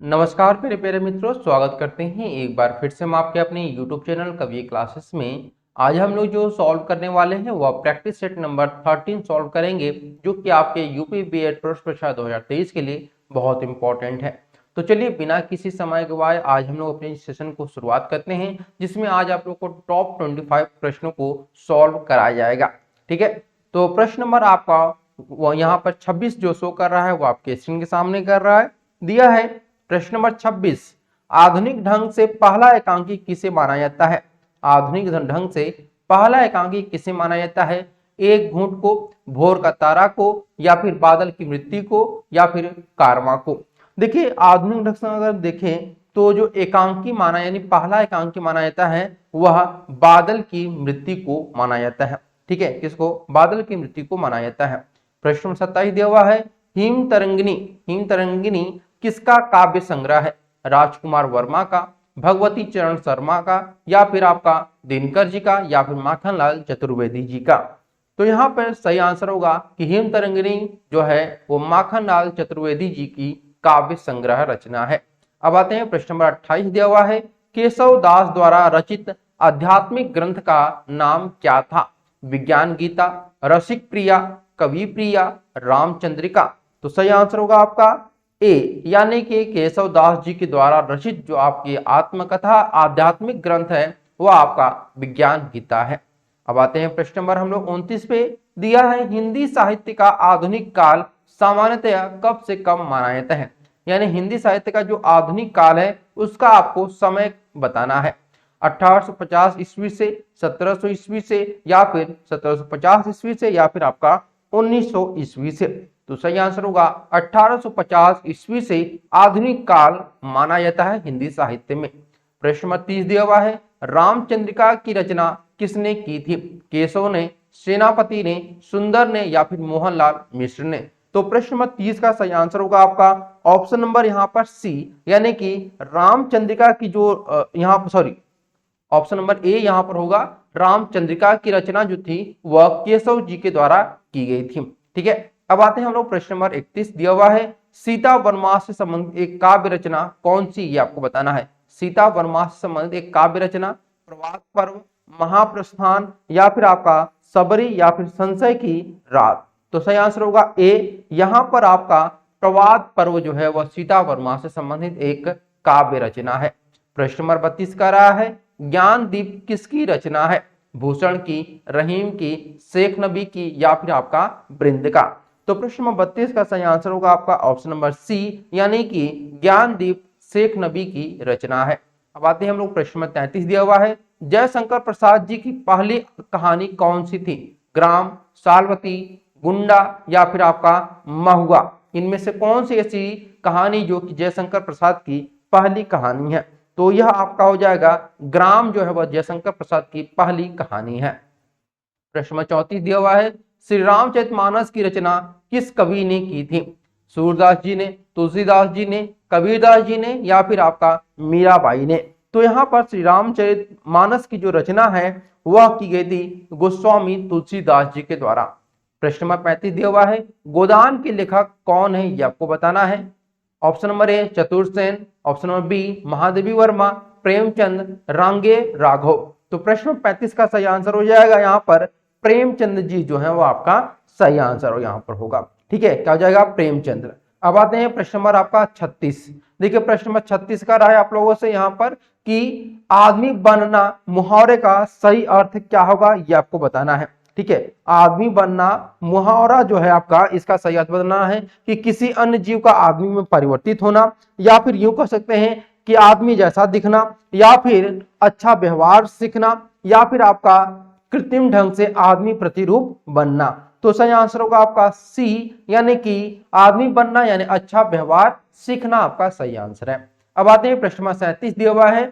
नमस्कार मेरे प्यारे मित्रों, स्वागत करते हैं एक बार फिर से हम आपके अपने YouTube चैनल कवि क्लासेस में। आज हम लोग जो सॉल्व करने वाले हैं वह प्रैक्टिस सेट नंबर 13 सॉल्व करेंगे, जो कि आपके यूपी बीएड प्रवेश परीक्षा 2023 के लिए बहुत इंपॉर्टेंट है। तो चलिए बिना किसी समय गवाए आज हम लोग अपने सेशन को शुरुआत करते हैं, जिसमें आज आप लोग को टॉप 25 प्रश्नों को सॉल्व कराया जाएगा। ठीक है, तो प्रश्न नंबर आपका यहाँ पर 26 जो शो कर रहा है वो आपके स्क्रीन के सामने कर रहा है, दिया है। प्रश्न नंबर 26, आधुनिक ढंग से पहला एकांकी किसे माना जाता है? आधुनिक ढंग से पहला एकांकी किसे माना जाता है? एक घूंट को, भोर का तारा को, या फिर बादल की मृत्यु को, या फिर कारवा को। देखिए आधुनिक ढंग से अगर देखें तो जो एकांकी माना यानी पहला एकांकी माना जाता है वह बादल की मृत्यु को माना जाता है। ठीक है, किसको? बादल की मृत्यु को माना जाता है। प्रश्न 27 दिया हुआ है, हिम तरंगिनी। हिम तरंगिनी किसका काव्य संग्रह है? राजकुमार वर्मा का, भगवती चरण शर्मा का, या फिर आपका दिनकर जी का, या फिर माखनलाल चतुर्वेदी जी का। तो यहाँ पर सही आंसर होगा कि हिम तरंगिनी जो है वो माखनलाल चतुर्वेदी जी की काव्य संग्रह रचना है। अब आते हैं प्रश्न नंबर 28 दिया हुआ है, केशव दास द्वारा रचित आध्यात्मिक ग्रंथ का नाम क्या था? विज्ञान गीता, रसिक प्रिया, कवि प्रिया, रामचंद्रिका। तो सही आंसर होगा आपका ए, यानी कि केशव दास जी के द्वारा रचित जो आपकी आत्मकथा आध्यात्मिक ग्रंथ है वह आपका विज्ञान गीता है। अब आते हैं प्रश्न नंबर हम लोग 29 पे, दिया है हिंदी साहित्य का आधुनिक काल सामान्यतया कब से कब माना जाता है? यानी हिंदी साहित्य का जो आधुनिक काल है उसका आपको समय बताना है। 1850 ईस्वी से, 1700 ईस्वी से, या फिर 1750 ईस्वी से, या फिर आपका 1900 ईस्वी से। तो सही आंसर होगा 1850 ईस्वी से आधुनिक काल माना जाता है हिंदी साहित्य में। प्रश्न नंबर 30 दिया हुआ है, रामचंद्रिका की रचना किसने की थी? केशव ने, सेनापति ने, सुंदर ने, या फिर मोहनलाल मिश्र ने। तो प्रश्न नंबर 30 का सही आंसर होगा आपका ऑप्शन नंबर यहाँ पर सी, यानी कि रामचंद्रिका की जो यहाँ पर सॉरी ऑप्शन नंबर ए यहाँ पर होगा। रामचंद्रिका की रचना जो थी वह केशव जी के द्वारा की गई थी। ठीक है, अब आते हैं हम लोग प्रश्न नंबर 31 दिया हुआ है, सीता वनवास से संबंधित एक काव्य रचना कौन सी, ये आपको बताना है। सीता वनवास से संबंधित एक काव्य रचना, प्रभात पर्व, महाप्रस्थान, या फिर आपका सबरी, या फिर संशय की रात। तो सही आंसर होगा ए, यहाँ पर आपका प्रभात पर्व जो है वह सीता वनवास से संबंधित एक काव्य रचना है। प्रश्न नंबर 32 का रहा है, ज्ञान दीप किसकी रचना है? भूषण की, रहीम की, शेख नबी की, या फिर आपका बृंद का। तो प्रश्न नंबर 32 का सही आंसर होगा आपका ऑप्शन नंबर सी, यानी कि ज्ञानदीप शेख नबी की रचना है। अब आते हैं हम लोग प्रश्न नंबर 33 दिया हुआ है, जयशंकर प्रसाद जी की पहली कहानी कौन सी थी? ग्राम, सालवती, गुंडा, या फिर आपका महुआ। इनमें से कौन सी ऐसी कहानी जो कि जयशंकर प्रसाद की पहली कहानी है? तो यह आपका हो जाएगा ग्राम जो है वह जयशंकर प्रसाद की पहली कहानी है। प्रश्न नंबर 34 दिया हुआ है, श्री रामचरितमानस की रचना किस कवि ने की थी? सूरदास जी ने, तुलसीदास जी ने, कबीरदास जी ने, या फिर आपका मीराबाई ने। तो यहाँ पर श्री रामचरितमानस की जो रचना है वह की गई थी गोस्वामी तुलसीदास जी के द्वारा। प्रश्न नंबर 35 दिया हुआ है, गोदान के लेखक कौन है, ये आपको बताना है। Option number A Chatursen, option number B Mahadevi Verma, Premchand, Rangeya Raghav. तो प्रश्न 35 का सही आंसर हो जाएगा यहाँ पर प्रेमचंद जी जो है वो आपका सही आंसर यहाँ पर होगा। ठीक है, क्या हो जाएगा? प्रेमचंद्र। अब आते हैं प्रश्न नंबर आपका 36। देखिए प्रश्न नंबर 36 का रहा है आप लोगों से यहाँ पर कि आदमी बनना मुहावरे का सही अर्थ क्या होगा, ये आपको बताना है। ठीक है, आदमी बनना मुहावरा जो है आपका इसका सही अर्थ बताना है कि किसी अन्य जीव का आदमी में परिवर्तित होना, या फिर यूं कह सकते हैं कि आदमी जैसा दिखना, या फिर अच्छा व्यवहार सीखना, या फिर आपका कृत्रिम ढंग से आदमी प्रतिरूप बनना। तो सही आंसर होगा आपका सी, यानी कि आदमी बनना यानी अच्छा व्यवहार सीखना आपका सही आंसर है। अब आते हैं प्रश्न नंबर 37 दिया हुआ है,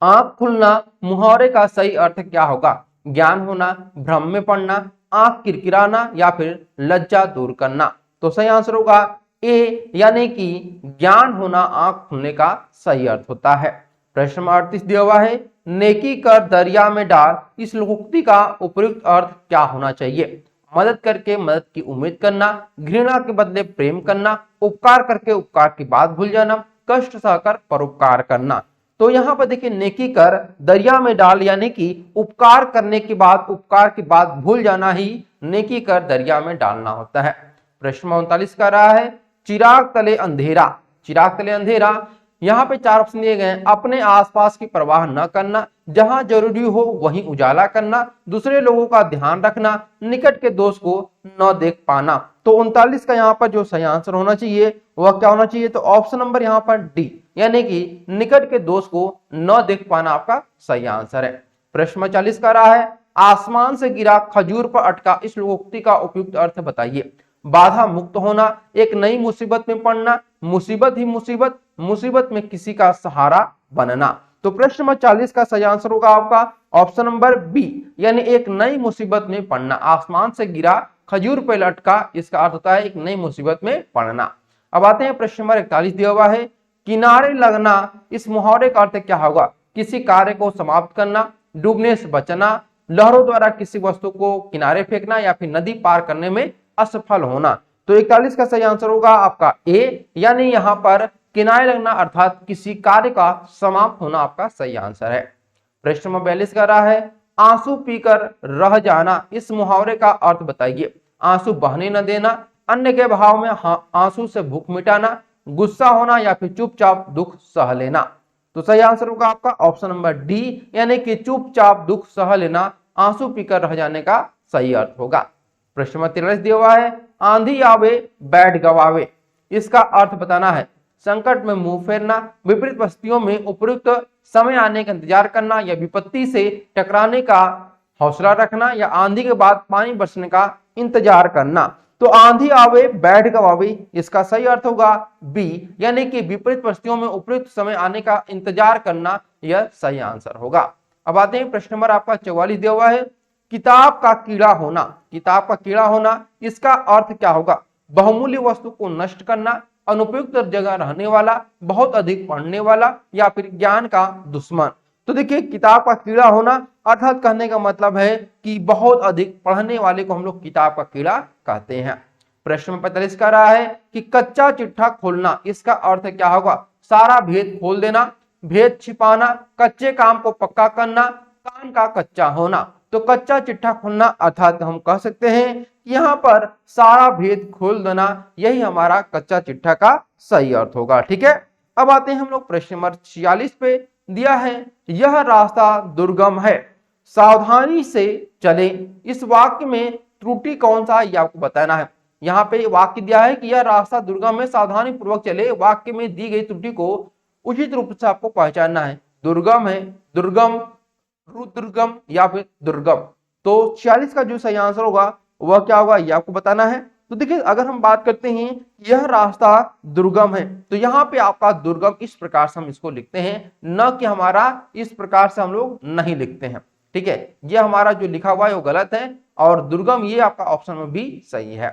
आंख खुलना मुहावरे का सही अर्थ क्या होगा? ज्ञान होना, भ्रम में पड़ना, आंख किरकिराना, या फिर लज्जा दूर करना। तो सही आंसर होगा ए, यानी कि ज्ञान होना आंख खुलने का सही अर्थ होता है। प्रश्न नंबर 38 दिया हुआ है, नेकी कर दरिया में डाल, इस लोकोक्ति का उपयुक्त अर्थ क्या होना चाहिए? मदद करके मदद की उम्मीद करना, घृणा के बदले प्रेम करना, उपकार करके उपकार की बात भूल जाना, कष्ट सहकर परोपकार करना। तो यहाँ पर देखिए नेकी कर दरिया में डाल, यानी कि उपकार करने के बाद उपकार की बात भूल जाना ही नेकी कर दरिया में डालना होता है। प्रश्न 39 का रहा है चिराग तले अंधेरा। चिराग तले अंधेरा, यहाँ पे 4 ऑप्शन दिए गए हैं। अपने आसपास की परवाह न करना, जहां जरूरी हो वहीं उजाला करना, दूसरे लोगों का ध्यान रखना, निकट के दोस्त को न देख पाना। तो 39 का यहाँ पर जो सही आंसर होना चाहिए वह क्या होना चाहिए? तो ऑप्शन नंबर यहाँ पर डी, यानी कि निकट के दोस्त को न देख पाना आपका सही आंसर है। प्रश्न 40 का रहा है आसमान से गिरा खजूर पर अटका, इस लोकोक्ति का उपयुक्त अर्थ बताइए। बाधा मुक्त होना, एक नई मुसीबत में पड़ना, मुसीबत ही मुसीबत, मुसीबत में किसी का सहारा बनना। तो प्रश्न नंबर 40 का सही आंसर होगा आपका ऑप्शन नंबर बी, यानी एक नई मुसीबत में पड़ना। आसमान से गिरा खजूर पर लटका, इसका अर्थ होता है एक नई मुसीबत में पड़ना। अब आते हैं प्रश्न नंबर 41 दिया हुआ है किनारे लगना, इस मुहावरे का अर्थ क्या होगा? किसी कार्य को समाप्त करना, डूबने से बचना, लहरों द्वारा किसी वस्तु को किनारे फेंकना, या फिर नदी पार करने में असफल होना। तो 41 का सही आंसर होगा आपका ए, यानी यहाँ पर किनारे लगना अर्थात किसी कार्य का समाप्त होना आपका सही आंसर है। प्रश्न नंबर 42 का रहा है आंसू पीकर रह जाना, इस मुहावरे का अर्थ बताइए। आंसू बहने न देना, अन्य के भाव में आंसू से भूख मिटाना, गुस्सा होना, या फिर चुपचाप दुख सह लेना। तो सही आंसर होगा आपका ऑप्शन नंबर डी, यानी कि चुपचाप दुख सह लेना आंसू पीकर रह जाने का सही अर्थ होगा। प्रश्न नंबर 43 दिया हुआ है आंधी आवे बैठ गवावे, इसका अर्थ बताना है। संकट में मुंह फेरना, विपरीत परिस्थितियों में उपयुक्त समय आने का इंतजार करना, या विपत्ति से टकराने का हौसला रखना, या आंधी के बाद पानी बरसने का इंतजार करना। तो आंधी आवे बैठ गवावे, इसका सही अर्थ होगा बी, यानी कि विपरीत परिस्थितियों में उपयुक्त समय आने का इंतजार करना, यह सही आंसर होगा। अब आते हैं प्रश्न नंबर आपका 44 दिया हुआ है किताब का कीड़ा होना। किताब का कीड़ा होना, इसका अर्थ क्या होगा? बहुमूल्य वस्तु को नष्ट करना, अनुपयुक्त जगह रहने वाला, बहुत अधिक पढ़ने वाला, या फिर ज्ञान का दुश्मन। तो देखिए किताब का कीड़ा होना अर्थात कहने का मतलब है कि बहुत अधिक पढ़ने वाले को हम लोग किताब का कीड़ा कहते हैं। प्रश्न 45 का रहा है कि कच्चा चिट्ठा खोलना, इसका अर्थ क्या होगा? सारा भेद खोल देना, भेद छिपाना, कच्चे काम को पक्का करना, कान का कच्चा होना। तो कच्चा चिट्ठा खोलना अर्थात हम कह सकते हैं कि यहाँ पर सारा भेद खोल देना, यही हमारा कच्चा चिट्ठा का सही अर्थ होगा। ठीक है, अब आते हैं हम लोग प्रश्न नंबर 46 पे। दिया है यह रास्ता दुर्गम है, सावधानी से चले, इस वाक्य में त्रुटि कौन सा है ये आपको बताना है। यहाँ पे वाक्य दिया है कि यह रास्ता दुर्गम है, सावधानी पूर्वक चले, वाक्य में दी गई त्रुटि को उचित रूप से आपको पहचानना है। दुर्गम है, दुर्गम, रुद्रगम, या फिर दुर्गम। तो 46 का जो सही आंसर होगा वह क्या होगा ये आपको बताना है। तो देखिए अगर हम बात करते हैं यह रास्ता दुर्गम है, तो यहाँ पे आपका दुर्गम इस प्रकार से हम इसको लिखते हैं, न कि हमारा इस प्रकार से हम लोग नहीं लिखते हैं। ठीक है, ये हमारा जो लिखा हुआ है वो गलत है, और दुर्गम ये आपका ऑप्शन में भी सही है।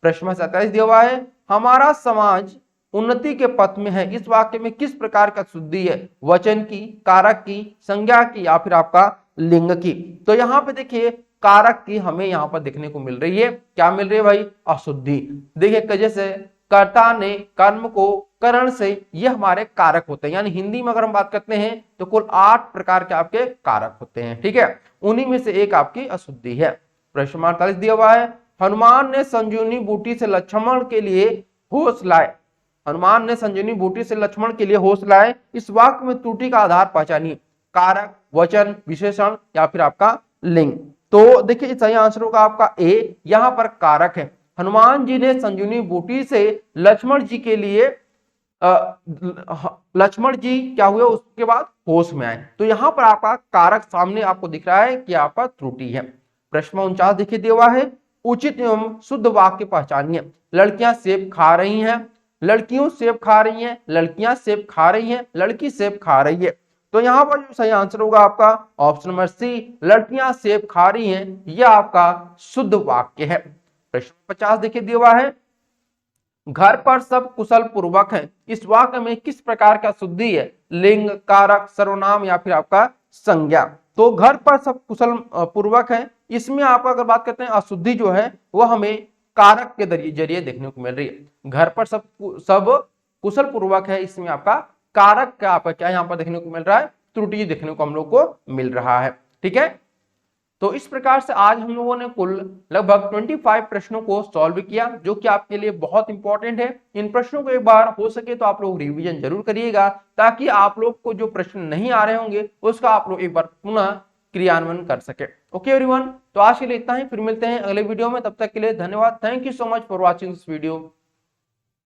प्रश्न 27 दिया हुआ है हमारा समाज उन्नति के पथ में है, इस वाक्य में किस प्रकार का शुद्धि है? वचन की, कारक की, संज्ञा की, या फिर आपका लिंग की। तो यहाँ पे देखिए कारक की हमें यहाँ पर देखने को मिल रही है। क्या मिल रही है भाई? अशुद्धि। देखिए जैसे कर्ता ने कर्म को करण से, ये हमारे कारक होते हैं। यानी हिंदी में अगर हम बात करते हैं तो कुल 8 प्रकार के आपके कारक होते हैं। ठीक है, उन्हीं में से एक आपकी अशुद्धि है। प्रश्न 48 दिया हुआ है हनुमान ने संजीवनी बूटी से लक्ष्मण के लिए होश लाए। हनुमान ने संजीवनी बूटी से लक्ष्मण के लिए होश लाए, इस वाक्य में त्रुटि का आधार पहचानिए। कारक, वचन, विशेषण, या फिर आपका लिंग। तो देखिए सही आंसर होगा आपका ए, यहाँ पर कारक है। हनुमान जी ने संजीवनी बूटी से लक्ष्मण जी के लिए लक्ष्मण जी क्या हुए उसके बाद होश में आए। तो यहाँ पर आपका कारक सामने आपको दिख रहा है कि यहाँ पर त्रुटि है। प्रश्न 49 देखिए दिया हुआ है उचित एवं शुद्ध वाक्य पहचानिए। लड़कियां सेब खा रही हैं, लड़कियों सेब खा रही हैं, लड़कियां सेब खा रही हैं, लड़की सेब खा रही है। तो यहाँ पर जो सही आंसर होगा आपका ऑप्शन नंबर सी, लड़कियां सेब खा रही हैं, यह आपका शुद्ध वाक्य है। प्रश्न 50 देखिए दिया हुआ है घर पर सब कुशल पूर्वक है, इस वाक्य में किस प्रकार का शुद्धि है? लिंग, कारक, सर्वनाम, या फिर आपका संज्ञा। तो घर पर सब कुशल पूर्वक है, इसमें आपका अगर बात करते हैं अशुद्धि जो है वह हमें कारक के जरिए देखने को मिल रही है। घर पर सब कुशल पूर्वक है, इसमें आपका कारक का आपका क्या यहाँ पर देखने को मिल रहा है, त्रुटि देखने को हम लोग को मिल रहा है। ठीक है, तो इस प्रकार से आज हम लोगों ने कुल लगभग 25 प्रश्नों को सॉल्व किया, जो कि आपके लिए बहुत इंपॉर्टेंट है। इन प्रश्नों को एक बार हो सके तो आप लोग रिवीजन जरूर करिएगा, ताकि आप लोग को जो प्रश्न नहीं आ रहे होंगे उसका आप लोग एक बार पुनः क्रियान्वयन कर सके। ओके एवरीवन, तो आज के लिए इतना ही, फिर मिलते हैं अगले वीडियो में। तब तक के लिए धन्यवाद। Thank you so much for watching this video.